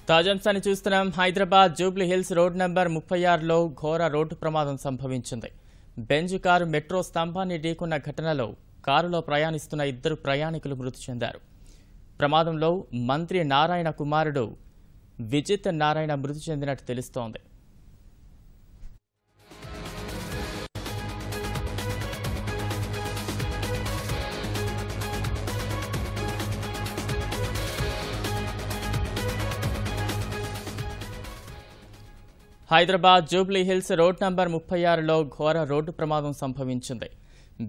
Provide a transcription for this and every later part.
తాజాంశాన్ని చూస్తున్నాం. Hyderabad Jubilee Hills road number 36లో ఘోర రోడ్డు ప్రమాదం సంభవించింది. బెంజ్ కారు మెట్రో స్తంభాన్ని ఢీకొన్న ఘటనలో కారులో ప్రయాణిస్తున్న ఇద్దరు ప్రయాణికులు మృతి చెందారు. ప్రమాదంలో మంత్రి నారాయణ కుమారుడు విజిత్ నారాయణ మృతి చెందినట్టు తెలుస్తోంది. Hyderabad Jubilee Hills road number 36లో ఘోర రోడ్డు ప్రమాదం సంభవించింది.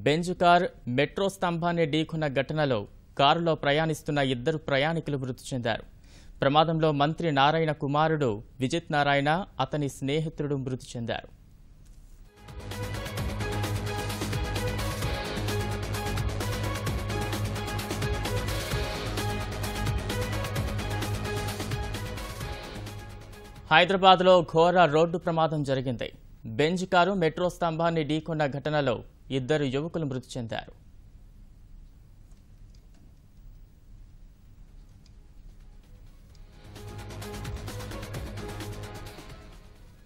బెంజ్ కార్ మెట్రో స్తంభాన్ని ఢీకొన్న ఘటనలో కారులో ప్రయాణిస్తున్న ఇద్దరు ప్రయాణికులు మృతి చెందారు. ప్రమాదంలో మంత్రి నారాయణ కుమారుడు విజిత్ నారాయణ, అతని స్నేహితుడు మృతి చెందారు. హైదరాబాద్లో ఘోర రోడ్డు ప్రమాదం జరిగింది. బెంజ్ కారు మెట్రో స్తంభాన్ని ఢీకొన్న ఘటనలో ఇద్దరు యువకులు మృతి చెందారు.